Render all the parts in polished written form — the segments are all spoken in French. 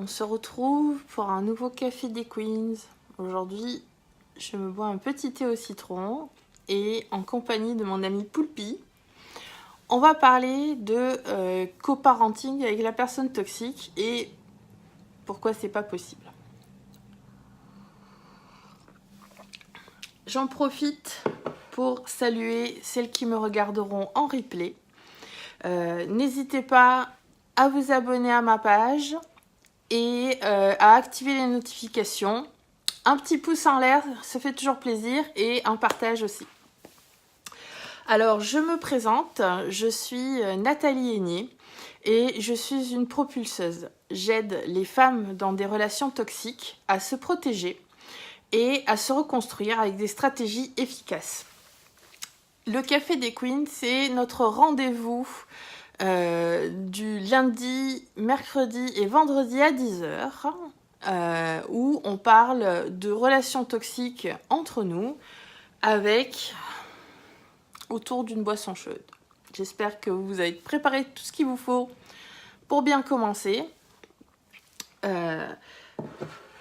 On se retrouve pour un nouveau café des Queens. Aujourd'hui, je me bois un petit thé au citron et en compagnie de mon ami Poulpi, on va parler de coparenting avec la personne toxique et pourquoi c'est pas possible. J'en profite pour saluer celles qui me regarderont en replay. N'hésitez pas à vous abonner à ma page et à activer les notifications. Un petit pouce en l'air, ça fait toujours plaisir, et un partage aussi. Alors, je me présente, je suis Nathalie Aigné et je suis une propulseuse. J'aide les femmes dans des relations toxiques à se protéger et à se reconstruire avec des stratégies efficaces. Le Café des Queens, c'est notre rendez-vous du lundi, mercredi et vendredi à 10h, où on parle de relations toxiques entre nous avec autour d'une boisson chaude. J'espère que vous avez préparé tout ce qu'il vous faut pour bien commencer.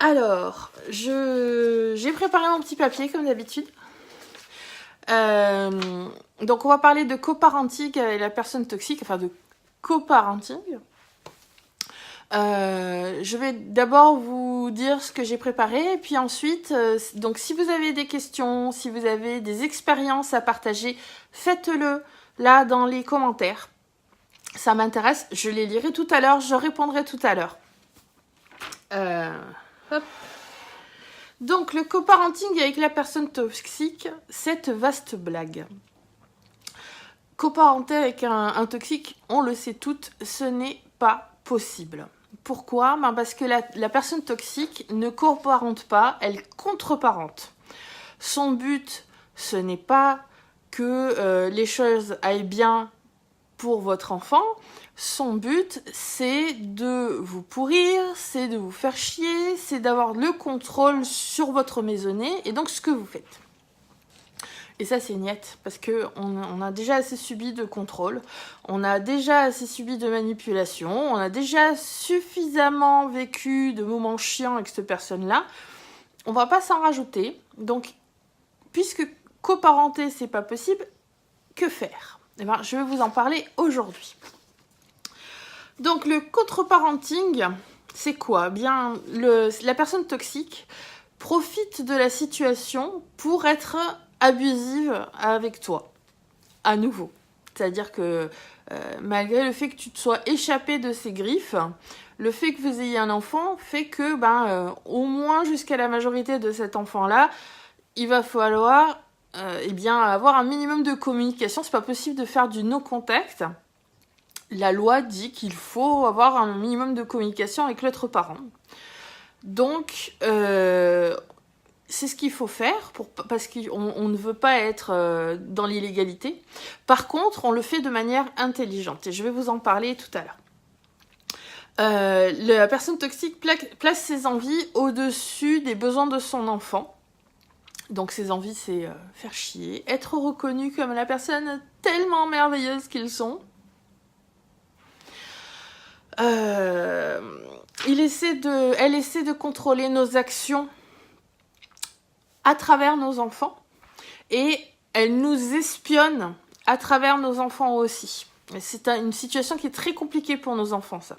Alors, j'ai préparé mon petit papier comme d'habitude. Donc on va parler de coparenting avec la personne toxique, enfin de coparenting. Je vais d'abord vous dire ce que j'ai préparé et puis ensuite, donc si vous avez des questions, si vous avez des expériences à partager, faites-le là dans les commentaires. Ça m'intéresse, je les lirai tout à l'heure, je répondrai tout à l'heure. Hop. Donc le coparenting avec la personne toxique, cette vaste blague. Coparenter avec un toxique, on le sait toutes, ce n'est pas possible. Pourquoi ? Parce que la personne toxique ne coparente pas, elle contreparente. Son but, ce n'est pas que les choses aillent bien pour votre enfant. Son but, c'est de vous pourrir, c'est de vous faire chier, c'est d'avoir le contrôle sur votre maisonnée et donc ce que vous faites. Et ça, c'est niette, parce qu'on a déjà assez subi de contrôle, on a déjà assez subi de manipulation, on a déjà suffisamment vécu de moments chiants avec cette personne-là. On va pas s'en rajouter. Donc, puisque coparenter, c'est pas possible, que faire ? Eh bien, je vais vous en parler aujourd'hui. Donc, le contreparenting, c'est quoi ? Bien, la personne toxique profite de la situation pour être abusive avec toi, à nouveau. C'est-à-dire que malgré le fait que tu te sois échappé de ses griffes, le fait que vous ayez un enfant fait que, au moins jusqu'à la majorité de cet enfant-là, il va falloir avoir un minimum de communication. C'est pas possible de faire du no-contact. La loi dit qu'il faut avoir un minimum de communication avec l'autre parent. Donc, c'est ce qu'il faut faire parce qu'on ne veut pas être dans l'illégalité. Par contre, on le fait de manière intelligente et je vais vous en parler tout à l'heure. La personne toxique place ses envies au-dessus des besoins de son enfant. Donc ses envies, c'est faire chier, être reconnu comme la personne tellement merveilleuse qu'ils sont. Elle essaie de contrôler nos actions à travers nos enfants et elle nous espionne à travers nos enfants aussi. Et c'est une situation qui est très compliquée pour nos enfants, ça.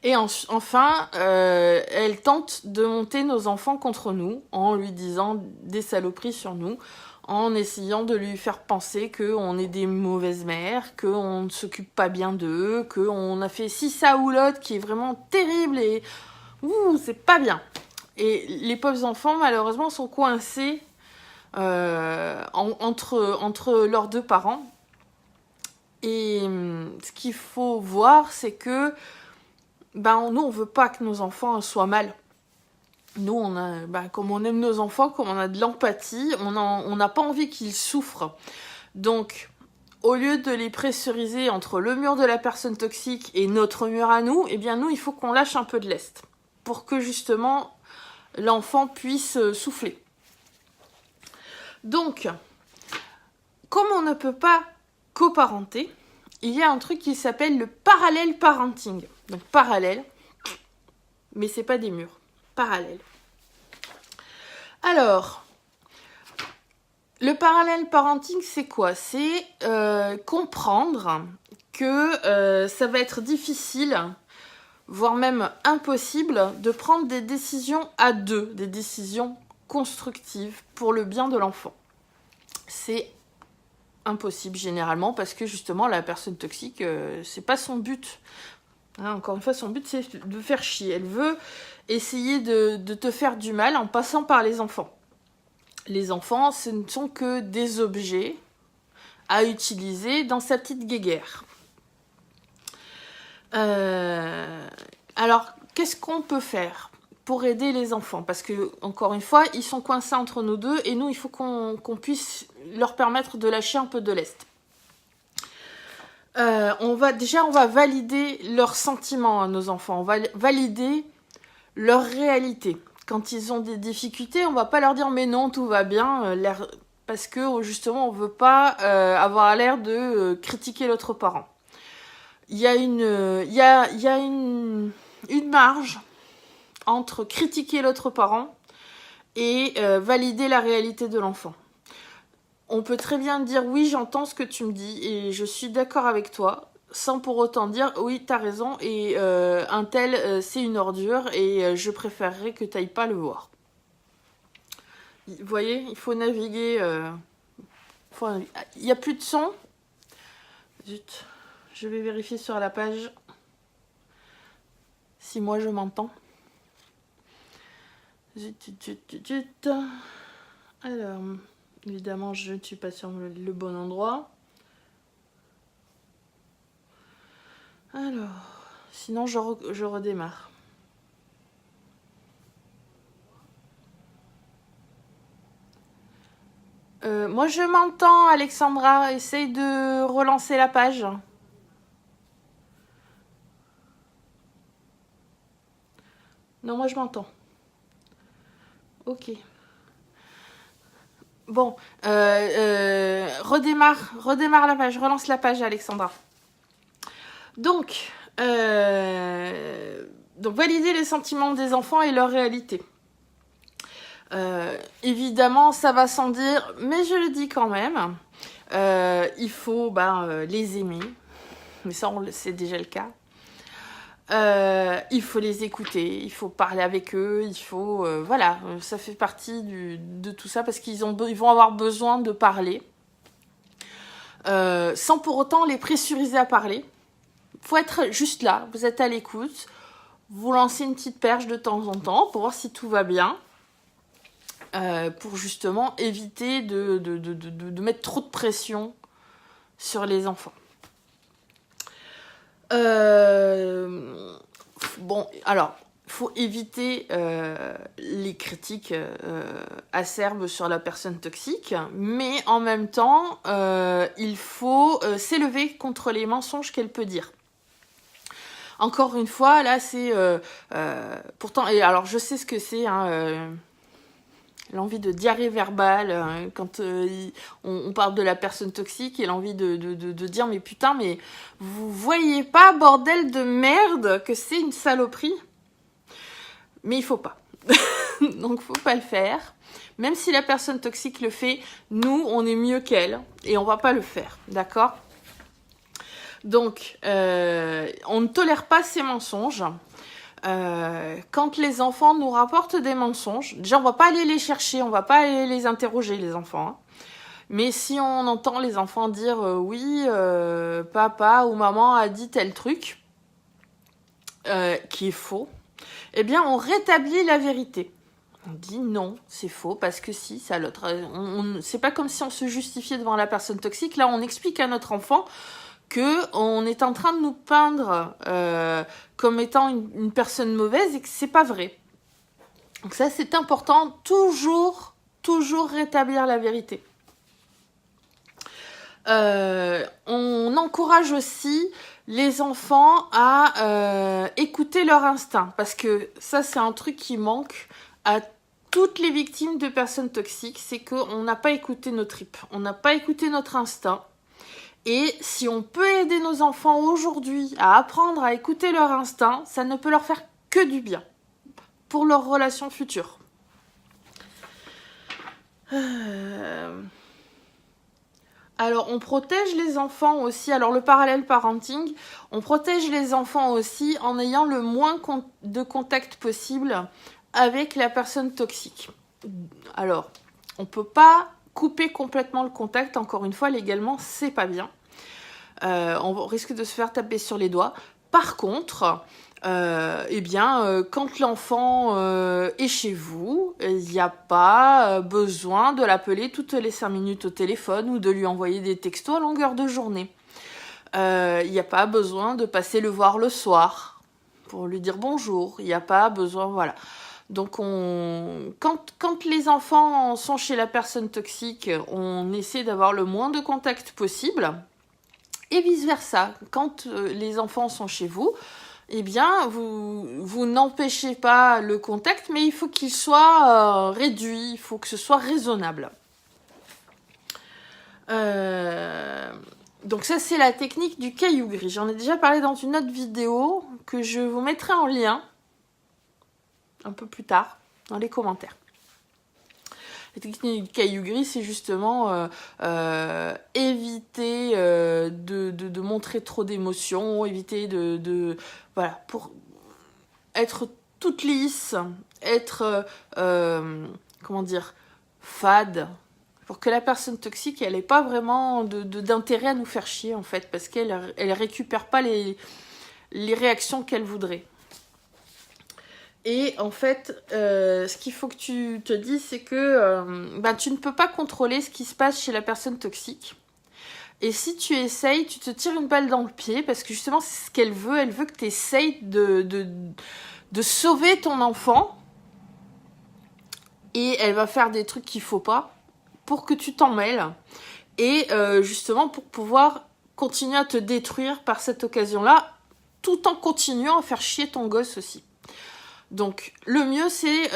Et enfin, elle tente de monter nos enfants contre nous en lui disant des saloperies sur nous, en essayant de lui faire penser qu'on est des mauvaises mères, qu'on ne s'occupe pas bien d'eux, qu'on a fait ci, ça ou l'autre qui est vraiment terrible et c'est pas bien. Et les pauvres enfants, malheureusement, sont coincés entre leurs deux parents. Et ce qu'il faut voir, c'est que nous, on veut pas que nos enfants soient mal. Nous, comme on aime nos enfants, comme on a de l'empathie, on n'a pas envie qu'ils souffrent. Donc, au lieu de les pressuriser entre le mur de la personne toxique et notre mur à nous, nous, il faut qu'on lâche un peu de lest pour que justement l'enfant puisse souffler. Donc, comme on ne peut pas coparenter, il y a un truc qui s'appelle le parallèle parenting. Donc parallèle, mais c'est pas des murs parallèles. Alors, le parallèle parenting, c'est quoi? C'est comprendre que ça va être difficile, voire même impossible, de prendre des décisions à deux, des décisions constructives pour le bien de l'enfant. C'est impossible généralement parce que justement la personne toxique, c'est pas son but. Hein, encore une fois, son but c'est de faire chier. Elle veut essayer de te faire du mal en passant par les enfants. Les enfants, ce ne sont que des objets à utiliser dans sa petite guéguerre. Alors, qu'est-ce qu'on peut faire pour aider les enfants? Parce que, encore une fois, ils sont coincés entre nous deux et nous, il faut qu'on puisse leur permettre de lâcher un peu de lest. On va valider leurs sentiments à nos enfants. On va valider leur réalité. Quand ils ont des difficultés, on va pas leur dire mais non, tout va bien, parce que justement, on veut pas avoir l'air de critiquer l'autre parent. Il y a une marge entre critiquer l'autre parent et valider la réalité de l'enfant. On peut très bien dire oui, j'entends ce que tu me dis et je suis d'accord avec toi, sans pour autant dire oui, t'as raison et un tel c'est une ordure et je préférerais que t'ailles pas le voir. Vous voyez, il faut naviguer. Il n'y a plus de son. Zut. Je vais vérifier sur la page si moi je m'entends. Zut. Alors, évidemment, je ne suis pas sur le bon endroit. Alors, sinon je redémarre. Moi je m'entends, Alexandra. Essaye de relancer la page. Non, moi je m'entends. Ok. Bon, redémarre la page, relance la page, Alexandra. Donc, valider les sentiments des enfants et leur réalité. Évidemment, ça va sans dire, mais je le dis quand même. Il faut les aimer, mais ça, c'est déjà le cas. Il faut les écouter, il faut parler avec eux, il faut... ça fait partie de tout ça parce qu'ils vont avoir besoin de parler. Sans pour autant les pressuriser à parler. Il faut être juste là, vous êtes à l'écoute, vous lancez une petite perche de temps en temps pour voir si tout va bien. Pour justement éviter de mettre trop de pression sur les enfants. Bon, alors, il faut éviter les critiques acerbes sur la personne toxique, mais en même temps, il faut s'élever contre les mensonges qu'elle peut dire. Encore une fois, là, c'est... pourtant, et alors, je sais ce que c'est, l'envie de diarrhée verbale, quand on parle de la personne toxique et l'envie de dire mais putain, mais vous voyez pas, bordel de merde, que c'est une saloperie. Mais il faut pas. Donc faut pas le faire. Même si la personne toxique le fait, nous, on est mieux qu'elle et on va pas le faire, d'accord? Donc, on ne tolère pas ces mensonges. Quand les enfants nous rapportent des mensonges, déjà on va pas aller les chercher, on va pas aller les interroger les enfants, mais si on entend les enfants dire oui, papa ou maman a dit tel truc qui est faux, eh bien on rétablit la vérité. On dit non, c'est faux parce que si, ça l'autre. C'est pas comme si on se justifiait devant la personne toxique. Là, on explique à notre enfant qu'on est en train de nous peindre comme étant une personne mauvaise et que c'est pas vrai. Donc ça, c'est important, toujours rétablir la vérité. On encourage aussi les enfants à écouter leur instinct, parce que ça, c'est un truc qui manque à toutes les victimes de personnes toxiques, c'est qu'on n'a pas écouté nos tripes, on n'a pas écouté notre instinct. Et si on peut aider nos enfants aujourd'hui à apprendre à écouter leur instinct, ça ne peut leur faire que du bien. pour leur relation future. Alors, on protège les enfants aussi. Alors, le parallèle parenting, on protège les enfants aussi en ayant le moins de contact possible avec la personne toxique. Alors, on ne peut pas couper complètement le contact. Encore une fois, légalement, c'est pas bien. On risque de se faire taper sur les doigts. Par contre, quand l'enfant est chez vous, il n'y a pas besoin de l'appeler toutes les 5 minutes au téléphone ou de lui envoyer des textos à longueur de journée. Il n'y a pas besoin de passer le voir le soir pour lui dire bonjour. Il n'y a pas besoin, voilà. Donc, quand les enfants sont chez la personne toxique, on essaie d'avoir le moins de contact possible. Et vice-versa, quand les enfants sont chez vous, eh bien, vous n'empêchez pas le contact, mais il faut qu'il soit réduit, il faut que ce soit raisonnable. Donc ça, c'est la technique du caillou gris. J'en ai déjà parlé dans une autre vidéo que je vous mettrai en lien un peu plus tard dans les commentaires. La technique du caillou gris, c'est justement éviter de montrer trop d'émotions, éviter voilà, pour être toute lisse, être, fade, pour que la personne toxique, elle n'ait pas vraiment d'intérêt à nous faire chier, en fait, parce qu'elle récupère pas les réactions qu'elle voudrait. Et en fait, ce qu'il faut que tu te dises, c'est que tu ne peux pas contrôler ce qui se passe chez la personne toxique. Et si tu essayes, tu te tires une balle dans le pied, parce que justement, c'est ce qu'elle veut. Elle veut que tu essayes de sauver ton enfant. Et elle va faire des trucs qu'il ne faut pas pour que tu t'en mêles. Et justement, pour pouvoir continuer à te détruire par cette occasion-là, tout en continuant à faire chier ton gosse aussi. Donc, le mieux, c'est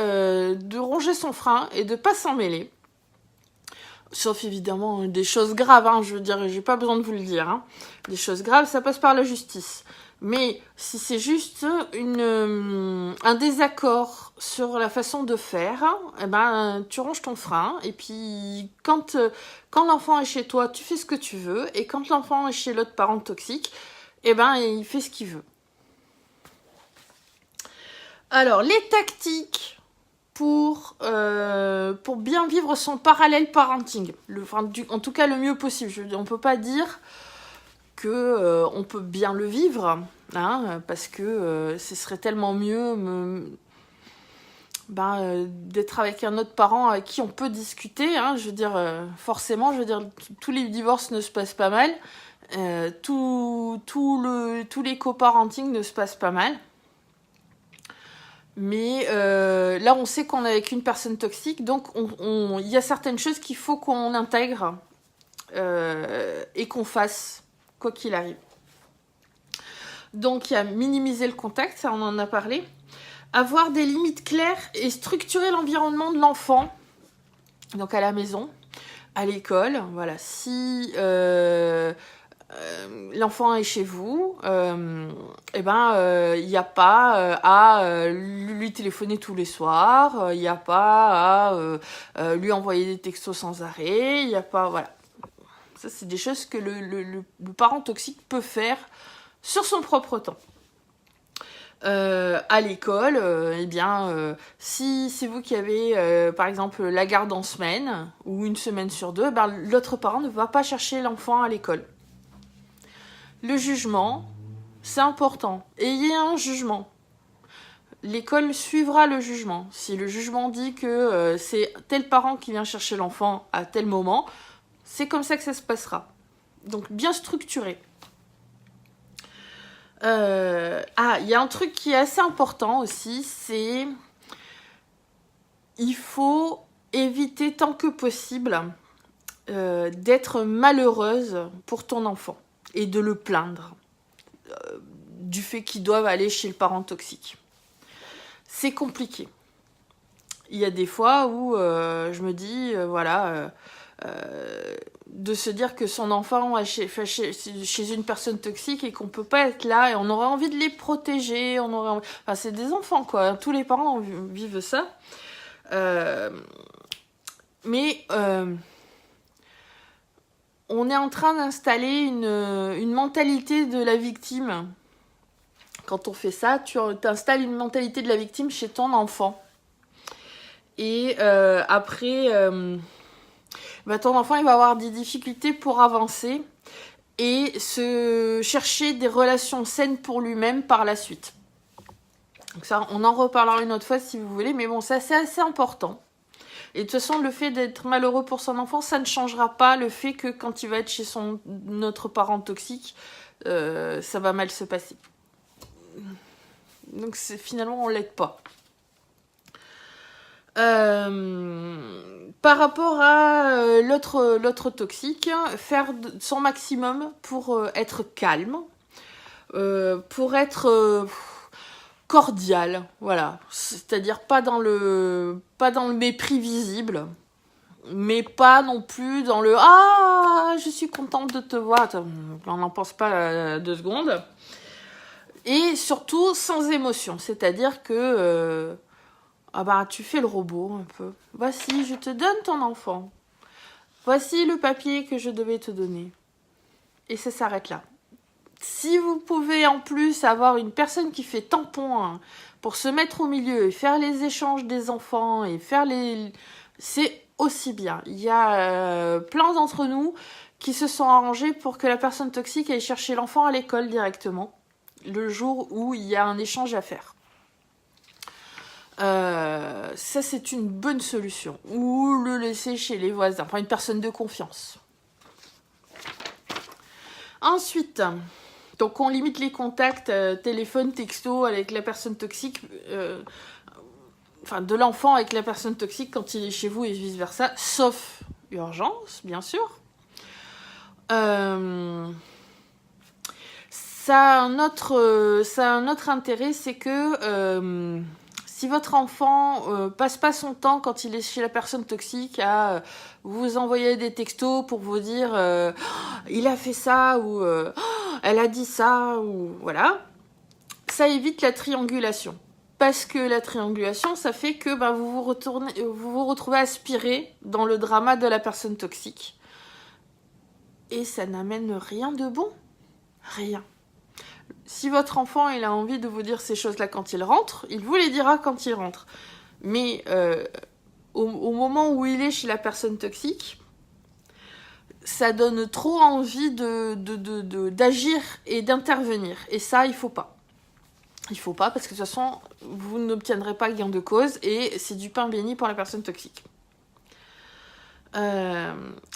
de ronger son frein et de ne pas s'en mêler. Sauf évidemment des choses graves, hein, je veux dire, j'ai pas besoin de vous le dire. Hein. Des choses graves, ça passe par la justice. Mais si c'est juste un désaccord sur la façon de faire, tu ronges ton frein. Et puis, quand l'enfant est chez toi, tu fais ce que tu veux. Et quand l'enfant est chez l'autre parent toxique, il fait ce qu'il veut. Alors, les tactiques pour bien vivre son parallèle parenting. En tout cas, le mieux possible. On ne peut pas dire qu'on peut bien le vivre, hein, parce que ce serait tellement mieux d'être avec un autre parent avec qui on peut discuter. Hein, forcément, tous les divorces ne se passent pas mal. Tous les coparenting ne se passent pas mal. Mais là, on sait qu'on est avec une personne toxique, donc il y a certaines choses qu'il faut qu'on intègre et qu'on fasse, quoi qu'il arrive. Donc, il y a minimiser le contact, ça on en a parlé. Avoir des limites claires et structurer l'environnement de l'enfant, donc à la maison, à l'école. Voilà, si l'enfant est chez vous, il n'y a pas à lui téléphoner tous les soirs, il n'y a pas à lui envoyer des textos sans arrêt, il n'y a pas, voilà. Ça, c'est des choses que le parent toxique peut faire sur son propre temps. À l'école, si c'est vous qui avez, par exemple, la garde en semaine, ou une semaine sur deux, l'autre parent ne va pas chercher l'enfant à l'école. Le jugement, c'est important. Ayez un jugement. L'école suivra le jugement. Si le jugement dit que c'est tel parent qui vient chercher l'enfant à tel moment, c'est comme ça que ça se passera. Donc, bien structuré. Il y a un truc qui est assez important aussi, c'est il faut éviter tant que possible d'être malheureuse pour ton enfant et de le plaindre du fait qu'ils doivent aller chez le parent toxique. C'est compliqué. Il y a des fois où je me dis, de se dire que son enfant est chez une personne toxique et qu'on peut pas être là et on aurait envie de les protéger, enfin, c'est des enfants quoi, tous les parents vivent ça. Mais on est en train d'installer une mentalité de la victime. Quand on fait ça, tu installes une mentalité de la victime chez ton enfant. Et après, ton enfant il va avoir des difficultés pour avancer et se chercher des relations saines pour lui-même par la suite. Donc ça, on en reparlera une autre fois si vous voulez, mais bon, ça c'est assez important. Et de toute façon, le fait d'être malheureux pour son enfant, ça ne changera pas le fait que quand il va être chez notre parent toxique, ça va mal se passer. Donc finalement, on ne l'aide pas. Par rapport à l'autre toxique, faire son maximum pour être calme, pour être cordial, voilà. C'est-à-dire pas dans le mépris visible, mais pas non plus dans le « Ah, je suis contente de te voir ». On n'en pense pas 2 secondes. Et surtout sans émotion, c'est-à-dire que tu fais le robot un peu. Voici, je te donne ton enfant. Voici le papier que je devais te donner. Et ça s'arrête là. Si vous pouvez en plus avoir une personne qui fait tampon pour se mettre au milieu et faire les échanges des enfants et faire c'est aussi bien. Il y a plein d'entre nous qui se sont arrangés pour que la personne toxique aille chercher l'enfant à l'école directement, le jour où il y a un échange à faire. Ça, c'est une bonne solution. Ou le laisser chez les voisins, enfin une personne de confiance. Ensuite, donc on limite les contacts téléphone, texto avec la personne toxique, de l'enfant avec la personne toxique quand il est chez vous et vice-versa, sauf urgence, bien sûr. Ça a un autre intérêt, c'est que si votre enfant passe pas son temps quand il est chez la personne toxique à vous envoyer des textos pour vous dire il a fait ça ou elle a dit ça ou voilà, ça évite la triangulation. Parce que la triangulation, ça fait que vous vous retrouvez aspiré dans le drama de la personne toxique. Et ça n'amène rien de bon. Rien. Si votre enfant il a envie de vous dire ces choses-là quand il rentre, il vous les dira quand il rentre. Mais au moment où il est chez la personne toxique, ça donne trop envie d'agir et d'intervenir. Et ça, il faut pas. Il faut pas parce que de toute façon, vous n'obtiendrez pas gain de cause et c'est du pain béni pour la personne toxique.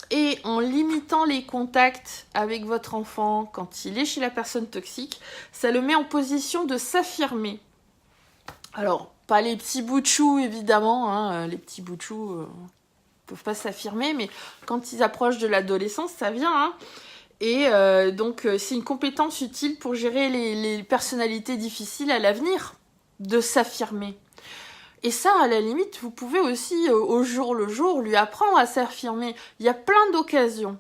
Et en limitant les contacts avec votre enfant quand il est chez la personne toxique, ça le met en position de s'affirmer. Alors, pas les petits bouts de chou évidemment, hein, les petits bouts de chou peuvent pas s'affirmer, mais quand ils approchent de l'adolescence, ça vient. Hein. Et donc, c'est une compétence utile pour gérer les personnalités difficiles à l'avenir, de s'affirmer. Et ça, à la limite, vous pouvez aussi, au jour le jour, lui apprendre à s'affirmer. Il y a plein d'occasions.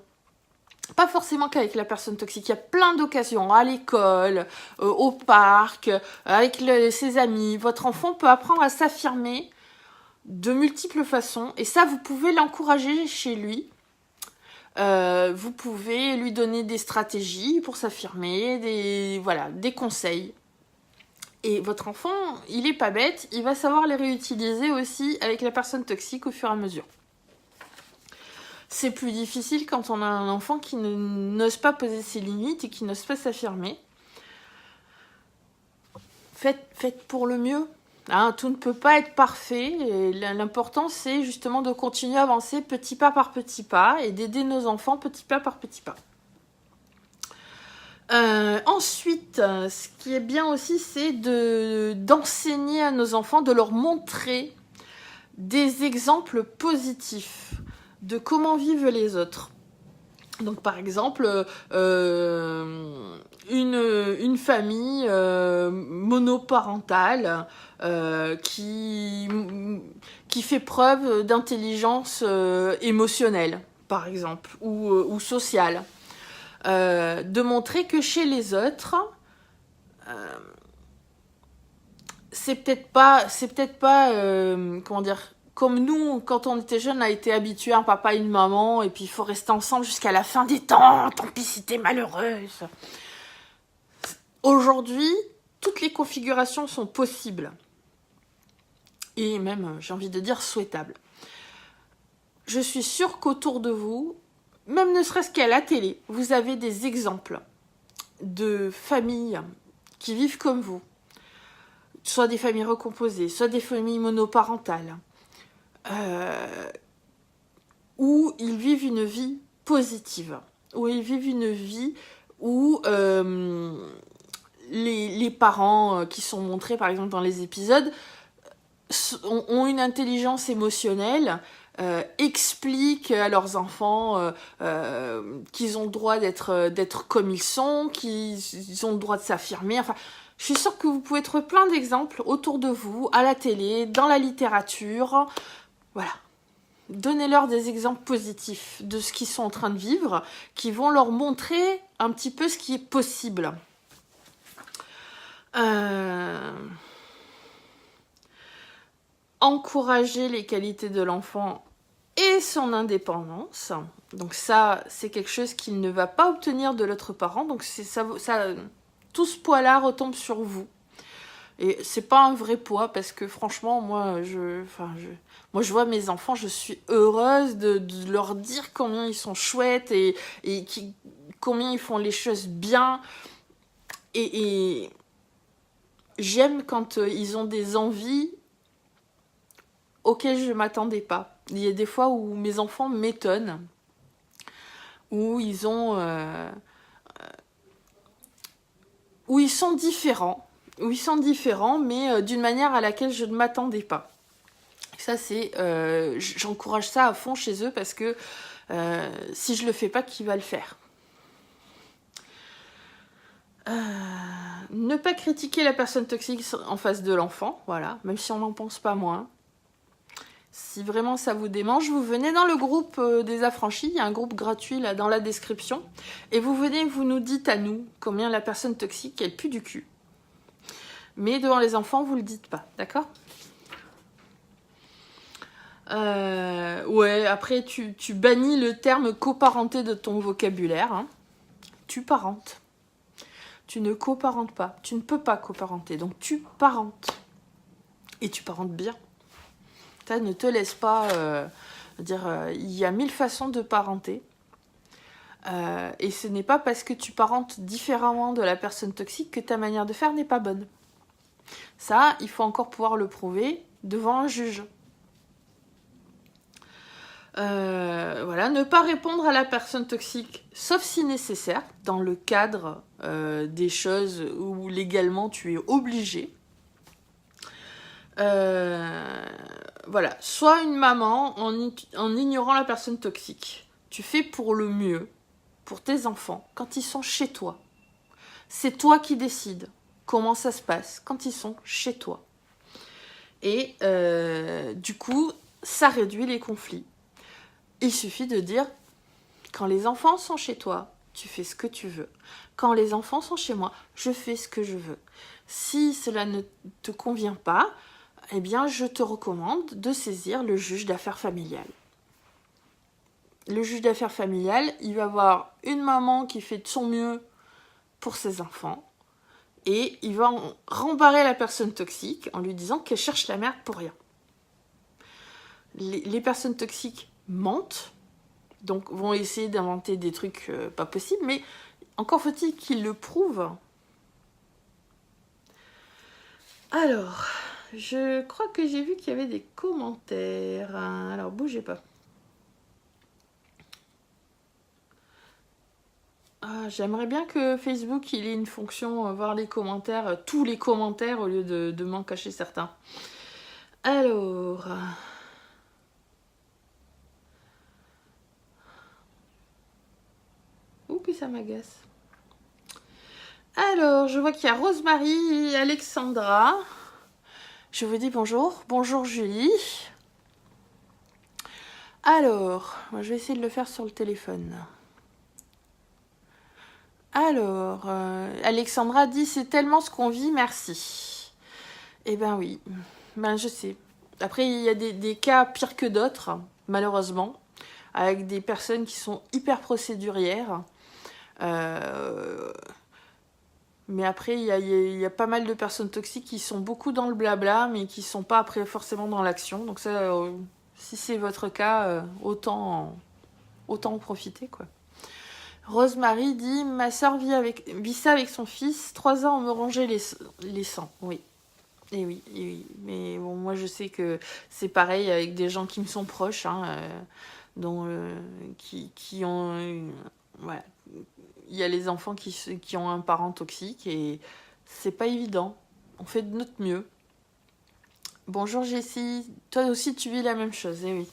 Pas forcément qu'avec la personne toxique. Il y a plein d'occasions. À l'école, au parc, avec ses amis. Votre enfant peut apprendre à s'affirmer de multiples façons. Et ça, vous pouvez l'encourager chez lui. Vous pouvez lui donner des stratégies pour s'affirmer, des conseils. Et votre enfant, il est pas bête, il va savoir les réutiliser aussi avec la personne toxique au fur et à mesure. C'est plus difficile quand on a un enfant qui n'ose pas poser ses limites et qui n'ose pas s'affirmer. Faites pour le mieux. Hein, tout ne peut pas être parfait. Et l'important, c'est justement de continuer à avancer petit pas par petit pas et d'aider nos enfants petit pas par petit pas. Ensuite, ce qui est bien aussi, c'est d'enseigner à nos enfants, de leur montrer des exemples positifs de comment vivent les autres. Donc par exemple, une famille monoparentale qui fait preuve d'intelligence émotionnelle, par exemple, ou sociale. De montrer que chez les autres, c'est peut-être pas comment dire, comme nous, quand on était jeunes, on a été habitués à un papa et une maman, et puis il faut rester ensemble jusqu'à la fin des temps, tant pis si t'es malheureuse. Aujourd'hui, toutes les configurations sont possibles. Et même, j'ai envie de dire, souhaitables. Je suis sûre qu'autour de vous, même ne serait-ce qu'à la télé, vous avez des exemples de familles qui vivent comme vous. Soit des familles recomposées, soit des familles monoparentales. Où ils vivent une vie positive. Où ils vivent une vie où les parents qui sont montrés, par exemple, dans les épisodes, ont une intelligence émotionnelle, expliquent à leurs enfants qu'ils ont le droit d'être comme ils sont, qu'ils ont le droit de s'affirmer. Enfin, je suis sûre que vous pouvez trouver plein d'exemples autour de vous, à la télé, dans la littérature. Voilà. Donnez-leur des exemples positifs de ce qu'ils sont en train de vivre, qui vont leur montrer un petit peu ce qui est possible. Encourager les qualités de l'enfant et son indépendance. Donc ça, c'est quelque chose qu'il ne va pas obtenir de l'autre parent. Donc tout ce poids-là retombe sur vous. Et c'est pas un vrai poids parce que franchement, moi je vois mes enfants, je suis heureuse de leur dire combien ils sont chouettes et combien ils font les choses bien. Et j'aime quand ils ont des envies auxquelles je ne m'attendais pas. Il y a des fois où mes enfants m'étonnent, où ils sont différents. Mais d'une manière à laquelle je ne m'attendais pas. Ça, j'encourage ça à fond chez eux parce que si je le fais pas, qui va le faire? Ne pas critiquer la personne toxique en face de l'enfant, voilà, même si on n'en pense pas moins. Si vraiment ça vous démange, vous venez dans le groupe des affranchis, il y a un groupe gratuit là dans la description, et vous venez, vous nous dites à nous combien la personne toxique, elle pue du cul. Mais devant les enfants, vous le dites pas, d'accord ? Ouais, après tu bannis le terme coparenté de ton vocabulaire, hein. Tu parentes. Tu ne coparentes pas. Tu ne peux pas coparenter, donc tu parentes. Et tu parentes bien. Ça, ne te laisse pas il y a 1000 façons de parenter. Et ce n'est pas parce que tu parentes différemment de la personne toxique que ta manière de faire n'est pas bonne. Ça, il faut encore pouvoir le prouver devant un juge. Voilà, ne pas répondre à la personne toxique, sauf si nécessaire, dans le cadre des choses où légalement tu es obligé. Voilà, sois une maman en ignorant la personne toxique. Tu fais pour le mieux, pour tes enfants, quand ils sont chez toi. C'est toi qui décides comment ça se passe quand ils sont chez toi. Et du coup, ça réduit les conflits. Il suffit de dire, quand les enfants sont chez toi, tu fais ce que tu veux. Quand les enfants sont chez moi, je fais ce que je veux. Si cela ne te convient pas, eh bien, je te recommande de saisir le juge d'affaires familiales. Le juge d'affaires familiales, il va avoir une maman qui fait de son mieux pour ses enfants et il va rembarrer la personne toxique en lui disant qu'elle cherche la merde pour rien. Les personnes toxiques mentent, donc vont essayer d'inventer des trucs pas possibles, mais encore faut-il qu'ils le prouvent. Alors, je crois que j'ai vu qu'il y avait des commentaires. Alors, bougez pas. J'aimerais bien que Facebook il ait une fonction voir les commentaires, tous les commentaires au lieu de m'en cacher certains. Alors... Ouh que ça m'agace. Alors, je vois qu'il y a Rosemary et Alexandra. Je vous dis bonjour. Bonjour Julie. Alors, moi, je vais essayer de le faire sur le téléphone. Alors, Alexandra dit, c'est tellement ce qu'on vit, merci. Eh ben oui, ben je sais. Après, il y a des cas pires que d'autres, malheureusement, avec des personnes qui sont hyper procédurières. Mais après, il y a pas mal de personnes toxiques qui sont beaucoup dans le blabla, mais qui sont pas après forcément dans l'action. Donc ça, si c'est votre cas, autant en profiter, quoi. Rosemary dit, ma soeur vit ça avec son fils, 3 ans on me rangeait les sangs. Oui. Et oui, et oui. Mais bon, moi je sais que c'est pareil avec des gens qui me sont proches, hein, qui ont... voilà. Il y a les enfants qui ont un parent toxique et c'est pas évident. On fait de notre mieux. Bonjour Jessie, toi aussi tu vis la même chose, eh oui.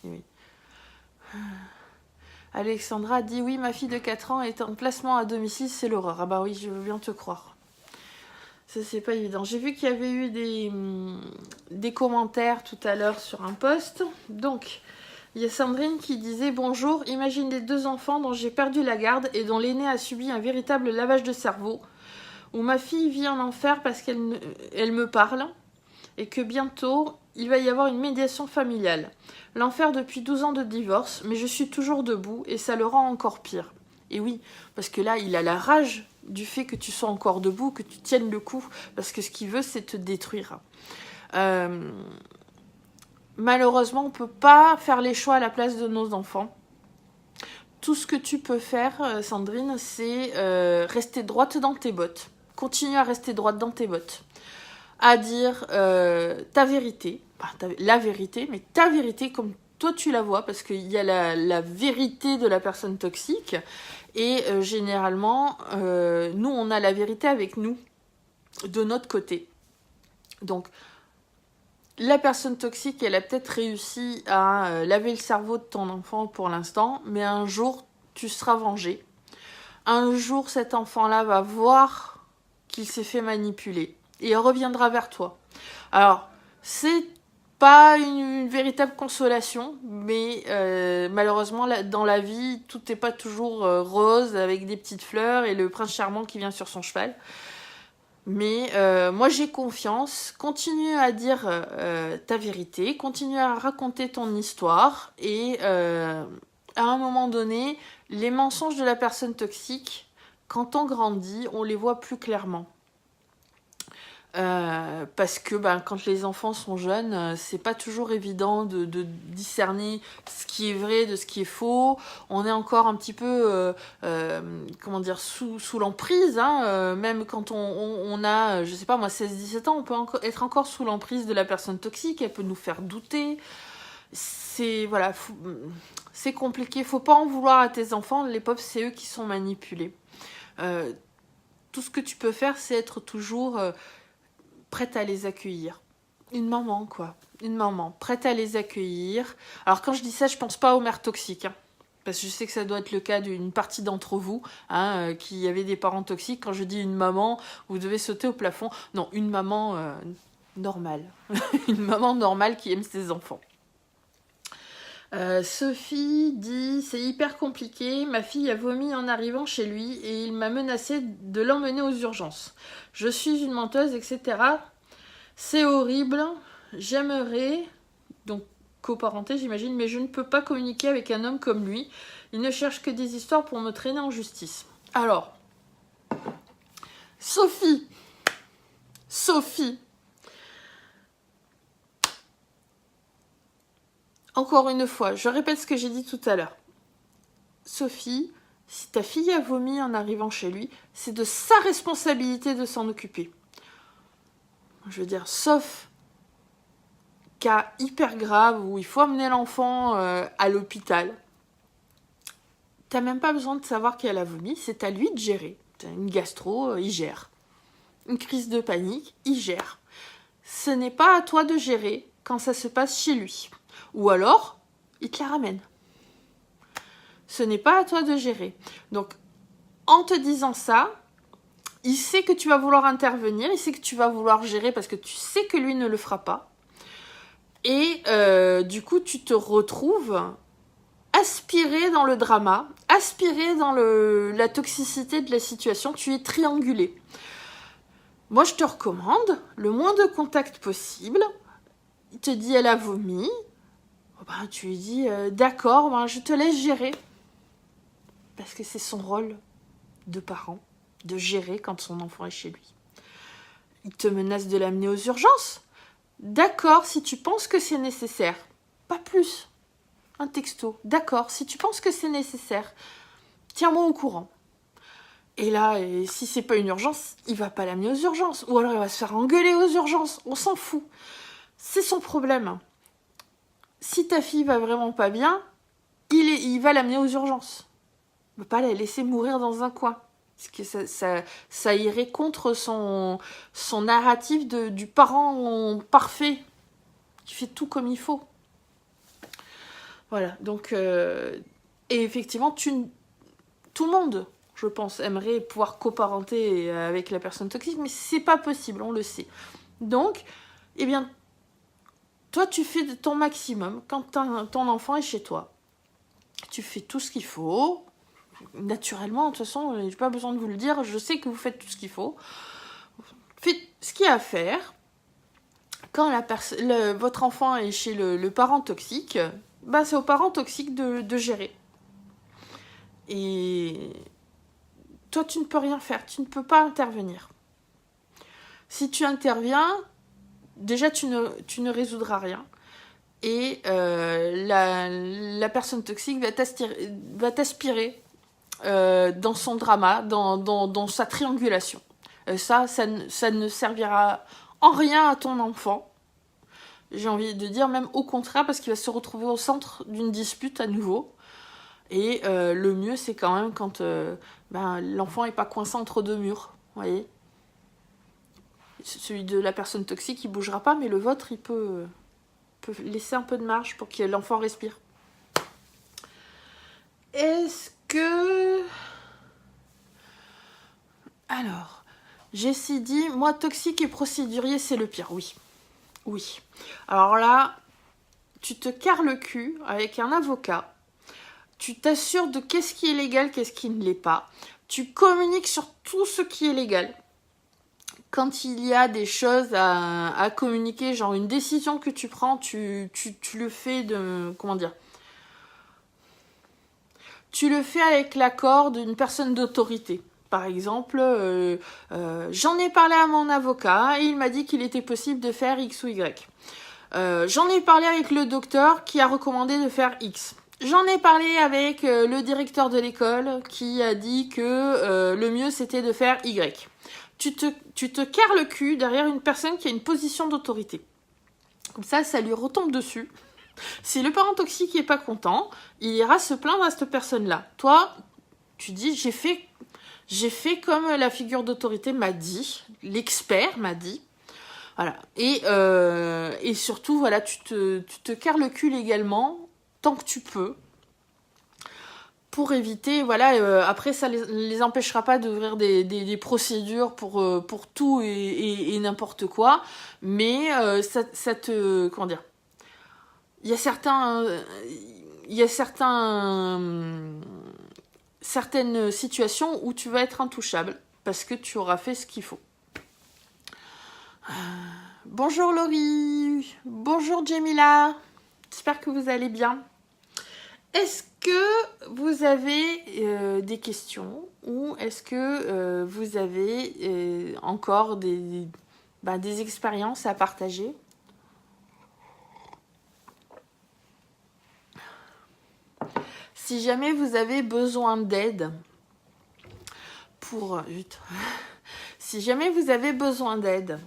Eh oui. Alexandra dit, oui, ma fille de 4 ans est en placement à domicile, c'est l'horreur. Ah bah oui, je veux bien te croire. Ça, c'est pas évident. J'ai vu qu'il y avait eu des commentaires tout à l'heure sur un post. Donc, il y a Sandrine qui disait, bonjour, imagine les 2 enfants dont j'ai perdu la garde et dont l'aîné a subi un véritable lavage de cerveau, où ma fille vit en enfer parce qu'elle me parle, et que bientôt, il va y avoir une médiation familiale. L'enfer depuis 12 ans de divorce, mais je suis toujours debout et ça le rend encore pire. Et oui, parce que là, il a la rage du fait que tu sois encore debout, que tu tiennes le coup, parce que ce qu'il veut, c'est te détruire. Malheureusement, on ne peut pas faire les choix à la place de nos enfants. Tout ce que tu peux faire, Sandrine, c'est rester droite dans tes bottes. Continue à rester droite dans tes bottes. À dire ta vérité, la vérité, mais ta vérité comme toi tu la vois, parce qu'il y a la vérité de la personne toxique, et généralement, nous, on a la vérité avec nous, de notre côté. Donc, la personne toxique, elle a peut-être réussi à laver le cerveau de ton enfant pour l'instant, mais un jour, tu seras vengé. Un jour, cet enfant-là va voir qu'il s'est fait manipuler. Et il reviendra vers toi. Alors, c'est pas une véritable consolation, mais malheureusement, dans la vie, tout n'est pas toujours rose, avec des petites fleurs et le prince charmant qui vient sur son cheval. Mais moi, j'ai confiance. Continue à dire ta vérité, continue à raconter ton histoire, et à un moment donné, les mensonges de la personne toxique, quand on grandit, on les voit plus clairement. Parce que quand les enfants sont jeunes, c'est pas toujours évident de discerner ce qui est vrai de ce qui est faux. On est encore un petit peu sous l'emprise, hein, même quand on a, je sais pas moi, 16-17 ans, on peut être encore sous l'emprise de la personne toxique, elle peut nous faire douter. C'est c'est compliqué, faut pas en vouloir à tes enfants, les pauvres, c'est eux qui sont manipulés. Tout ce que tu peux faire, c'est être toujours prête à les accueillir. Une maman, quoi. Une maman, prête à les accueillir. Alors, quand je dis ça, je pense pas aux mères toxiques, hein, parce que je sais que ça doit être le cas d'une partie d'entre vous, hein, qui avaient des parents toxiques. Quand je dis une maman, vous devez sauter au plafond. Non, une maman normale. Une maman normale qui aime ses enfants. Sophie dit, c'est hyper compliqué, ma fille a vomi en arrivant chez lui et il m'a menacé de l'emmener aux urgences. Je suis une menteuse, etc. C'est horrible, j'aimerais, donc coparenté j'imagine, mais je ne peux pas communiquer avec un homme comme lui. Il ne cherche que des histoires pour me traîner en justice. Alors, Sophie, encore une fois, je répète ce que j'ai dit tout à l'heure. Sophie, si ta fille a vomi en arrivant chez lui, c'est de sa responsabilité de s'en occuper. Je veux dire, sauf cas hyper grave où il faut amener l'enfant à l'hôpital. T'as même pas besoin de savoir qu'elle a vomi, c'est à lui de gérer. T'as une gastro, il gère. Une crise de panique, il gère. Ce n'est pas à toi de gérer quand ça se passe chez lui. Ou alors, il te la ramène. Ce n'est pas à toi de gérer. Donc, en te disant ça, il sait que tu vas vouloir intervenir, il sait que tu vas vouloir gérer parce que tu sais que lui ne le fera pas. Et du coup, tu te retrouves aspiré dans le drama, aspiré dans la toxicité de la situation, tu es triangulé. Moi, je te recommande le moins de contact possible. Il te dit, elle a vomi. Ben, tu lui dis, d'accord, ben, je te laisse gérer. Parce que c'est son rôle de parent, de gérer quand son enfant est chez lui. Il te menace de l'amener aux urgences. D'accord, si tu penses que c'est nécessaire. Pas plus. Un texto. D'accord, si tu penses que c'est nécessaire, tiens-moi au courant. Et là, si c'est pas une urgence, il va pas l'amener aux urgences. Ou alors il va se faire engueuler aux urgences. On s'en fout. C'est son problème. Si ta fille va vraiment pas bien, il va l'amener aux urgences. Il ne va pas la laisser mourir dans un coin. Parce que ça irait contre son narratif du parent parfait, qui fait tout comme il faut. Voilà, donc... et effectivement, tout le monde, je pense, aimerait pouvoir coparenter avec la personne toxique, mais c'est pas possible, on le sait. Donc, eh bien, toi, tu fais de ton maximum quand ton enfant est chez toi. Tu fais tout ce qu'il faut. Naturellement, de toute façon, j'ai pas besoin de vous le dire, je sais que vous faites tout ce qu'il faut. Faites ce qu'il y a à faire. Quand votre enfant est chez le parent toxique, bah, c'est au parent toxique de gérer. Et toi, tu ne peux rien faire, tu ne peux pas intervenir. Si tu interviens, déjà, tu ne résoudras rien. Et la personne toxique va t'aspirer dans son drama, dans sa triangulation. Ça ne servira en rien à ton enfant. J'ai envie de dire même au contraire, parce qu'il va se retrouver au centre d'une dispute à nouveau. Et le mieux, c'est quand même quand l'enfant n'est pas coincé entre deux murs. Vous voyez ? Celui de la personne toxique, il ne bougera pas, mais le vôtre, il peut laisser un peu de marge pour que l'enfant respire. Est-ce que... Alors, Jessie dit, moi, toxique et procédurier, c'est le pire. Oui. Oui. Alors là, tu te carres le cul avec un avocat. Tu t'assures de qu'est-ce qui est légal, qu'est-ce qui ne l'est pas. Tu communiques sur tout ce qui est légal. Quand il y a des choses à communiquer, genre une décision que tu prends, tu le fais de... Comment dire ? Tu le fais avec l'accord d'une personne d'autorité. Par exemple, j'en ai parlé à mon avocat et il m'a dit qu'il était possible de faire X ou Y. J'en ai parlé avec le docteur qui a recommandé de faire X. J'en ai parlé avec le directeur de l'école qui a dit que le mieux c'était de faire Y. Tu te carres le cul derrière une personne qui a une position d'autorité. Comme ça lui retombe dessus. Si le parent toxique n'est pas content, il ira se plaindre à cette personne-là. Toi, tu dis, j'ai fait comme la figure d'autorité m'a dit, l'expert m'a dit. Voilà. Et surtout, voilà, tu te carres le cul légalement, tant que tu peux, pour éviter, voilà, après ça les empêchera pas d'ouvrir des procédures pour tout et n'importe quoi, mais ça te, comment dire, il y a certaines situations où tu vas être intouchable parce que tu auras fait ce qu'il faut. Bonjour Laurie, bonjour Jemila, j'espère que vous allez bien. Est-ce que vous avez des questions ou est-ce que vous avez encore des expériences à partager ? Si jamais vous avez besoin d'aide si jamais vous avez besoin d'aide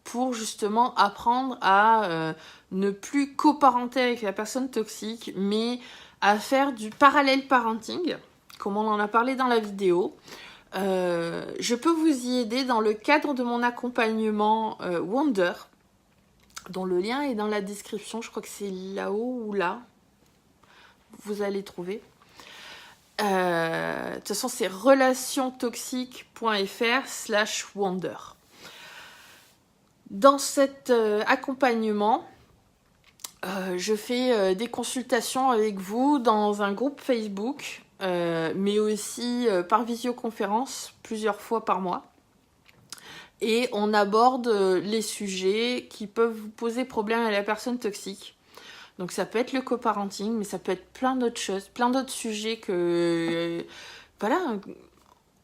pour justement apprendre à ne plus coparenter avec la personne toxique, mais à faire du parallèle parenting, comme on en a parlé dans la vidéo, je peux vous y aider dans le cadre de mon accompagnement Wonder, dont le lien est dans la description, je crois que c'est là-haut ou là, vous allez trouver. De toute façon, c'est relationstoxique.fr/wonder. Dans cet accompagnement, je fais des consultations avec vous dans un groupe Facebook, mais aussi par visioconférence plusieurs fois par mois. Et on aborde les sujets qui peuvent vous poser problème à la personne toxique. Donc ça peut être le coparenting, mais ça peut être plein d'autres choses, plein d'autres sujets que... voilà,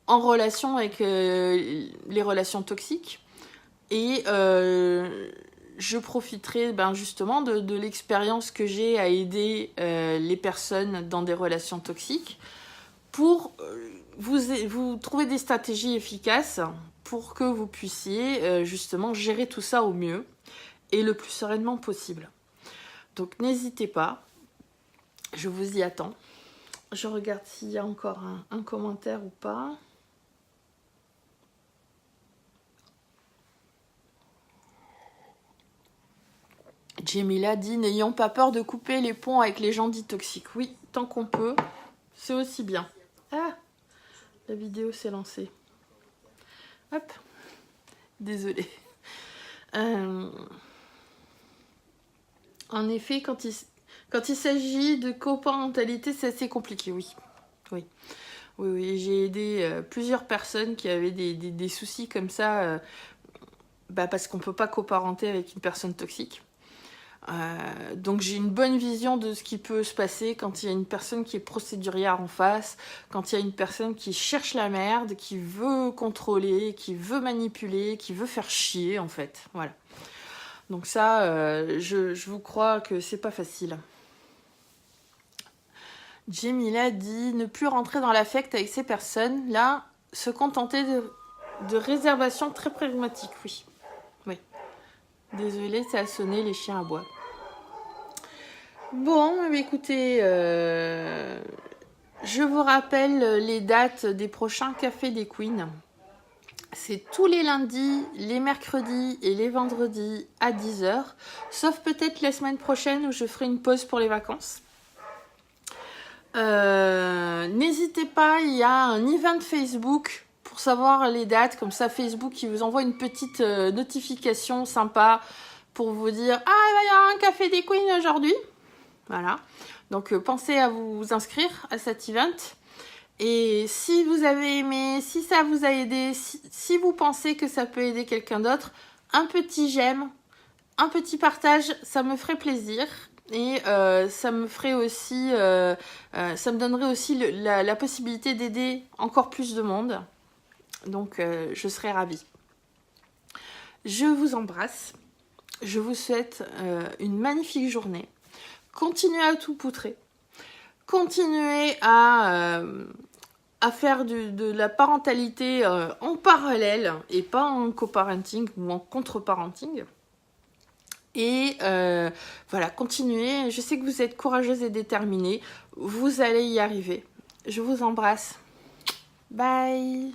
en relation avec les relations toxiques. Et je profiterai justement de l'expérience que j'ai à aider les personnes dans des relations toxiques pour vous trouver des stratégies efficaces pour que vous puissiez justement gérer tout ça au mieux et le plus sereinement possible. Donc n'hésitez pas, je vous y attends. Je regarde s'il y a encore un commentaire ou pas. Jemila dit « N'ayons pas peur de couper les ponts avec les gens dits toxiques. » Oui, tant qu'on peut, c'est aussi bien. Ah, la vidéo s'est lancée. Hop, désolée. En effet, quand il s'agit de coparentalité, c'est assez compliqué, oui. Oui, j'ai aidé plusieurs personnes qui avaient des soucis comme ça, parce qu'on ne peut pas coparenter avec une personne toxique. Donc j'ai une bonne vision de ce qui peut se passer quand il y a une personne qui est procédurière en face, quand il y a une personne qui cherche la merde, qui veut contrôler, qui veut manipuler, qui veut faire chier en fait. Voilà. Donc ça, je vous crois que c'est pas facile. Jemila dit ne plus rentrer dans l'affect avec ces personnes, là, se contenter de réservations très pragmatiques, oui. Désolée, ça a sonné, les chiens aboient. Bon, écoutez, je vous rappelle les dates des prochains Cafés des Queens. C'est tous les lundis, les mercredis et les vendredis à 10h, sauf peut-être la semaine prochaine où je ferai une pause pour les vacances. N'hésitez pas, il y a un event Facebook pour savoir les dates, comme ça Facebook qui vous envoie une petite notification sympa pour vous dire « Ah, il va y avoir un Café des Queens aujourd'hui !» Voilà, donc pensez à vous inscrire à cet event. Et si vous avez aimé, si ça vous a aidé, si vous pensez que ça peut aider quelqu'un d'autre, un petit j'aime, un petit partage, ça me ferait plaisir. Et ça me ferait aussi, ça me donnerait aussi la possibilité d'aider encore plus de monde. Donc je serais ravie. Je vous embrasse. Je vous souhaite une magnifique journée. Continuez à tout poutrer. Continuez à faire de la parentalité en parallèle et pas en coparenting ou en contre-parenting. Et voilà, continuez. Je sais que vous êtes courageuse et déterminée. Vous allez y arriver. Je vous embrasse. Bye.